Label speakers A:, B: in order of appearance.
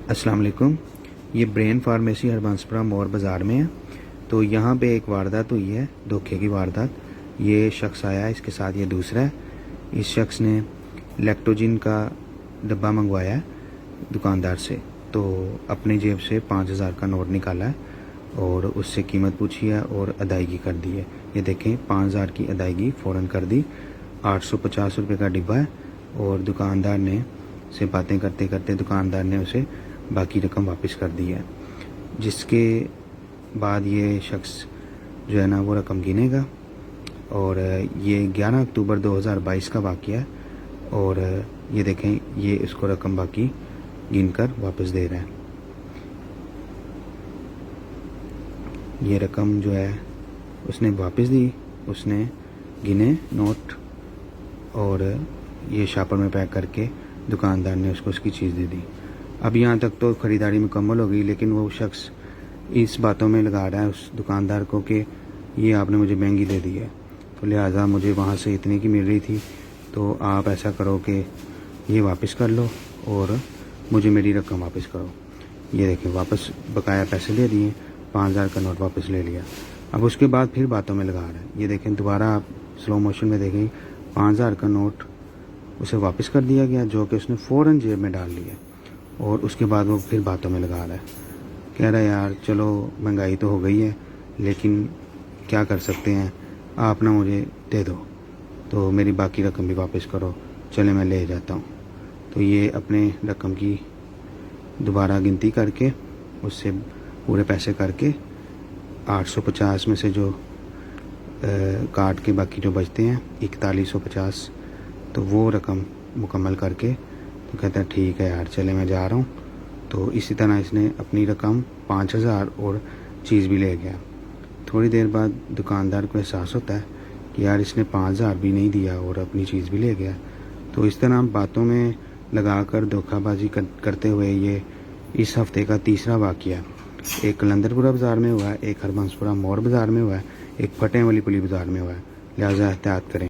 A: السلام علیکم. یہ برین فارمیسی ہربنسپورہ مور بازار میں ہے. تو یہاں پہ ایک واردات ہوئی ہے، دھوکے کی واردات. یہ شخص آیا ہے، اس کے ساتھ یہ دوسرا ہے. اس شخص نے لیکٹوجن کا ڈبہ منگوایا ہے دکاندار سے، تو اپنی جیب سے 5,000 کا نوٹ نکالا ہے اور اس سے قیمت پوچھی ہے اور ادائیگی کر دی ہے. یہ دیکھیں 5,000 کی ادائیگی فوراً کر دی. 850 روپے کا ڈبہ ہے اور دکاندار نے سے باتیں کرتے کرتے دکاندار نے اسے باقی رقم واپس کر دی ہے، جس کے بعد یہ شخص جو ہے نا وہ رقم گنے گا. اور یہ 11 اکتوبر 2022 کا واقعہ ہے اور یہ دیکھیں یہ اس کو رقم باقی گن کر واپس دے رہا ہے. یہ رقم جو ہے اس نے واپس دی، اس نے گنے نوٹ اور یہ شاپر میں پیک کر کے دکاندار نے اس کو اس کی چیز دے دی. اب یہاں تک تو خریداری مکمل ہو گئی، لیکن وہ شخص اس باتوں میں لگا رہا ہے اس دکاندار کو کہ یہ آپ نے مجھے مہنگی دے دی ہے، تو لہٰذا مجھے وہاں سے اتنے کی مل رہی تھی، تو آپ ایسا کرو کہ یہ واپس کر لو اور مجھے میری رقم واپس کرو. یہ دیکھیں واپس بقایا پیسے دے دیے، 5,000 کا نوٹ واپس لے لیا. اب اس کے بعد پھر باتوں میں لگا رہا ہے. یہ دیکھیں دوبارہ آپ سلو موشن میں دیکھیں 5,000 کا نوٹ اسے واپس کر دیا گیا، جو کہ اس نے فوراً جیب میں ڈال لیا. اور اس کے بعد وہ پھر باتوں میں لگا رہا ہے، کہہ رہا ہے یار چلو مہنگائی تو ہو گئی ہے لیکن کیا کر سکتے ہیں، آپ نہ مجھے دے دو تو میری باقی رقم بھی واپس کرو، چلے میں لے جاتا ہوں. تو یہ اپنے رقم کی دوبارہ گنتی کر کے اس سے پورے پیسے کر کے 850 میں سے جو کاٹ کے باقی جو بچتے ہیں 4150، تو وہ رقم مکمل کر کے تو کہتا ہے ٹھیک ہے یار چلے میں جا رہا ہوں. تو اسی طرح اس نے اپنی رقم 5,000 اور چیز بھی لے گیا. تھوڑی دیر بعد دکاندار کو احساس ہوتا ہے کہ یار اس نے 5,000 بھی نہیں دیا اور اپنی چیز بھی لے گیا. تو اس طرح باتوں میں لگا کر دھوکہ بازی کرتے ہوئے یہ اس ہفتے کا تیسرا واقعہ ایک قلندر پورہ بازار میں ہوا ہے، ایک ہربنسپورہ مور بازار میں ہوا ہے، ایک پھٹیں والی پلی بازار میں ہوا ہے. لہٰذا احتیاط کریں.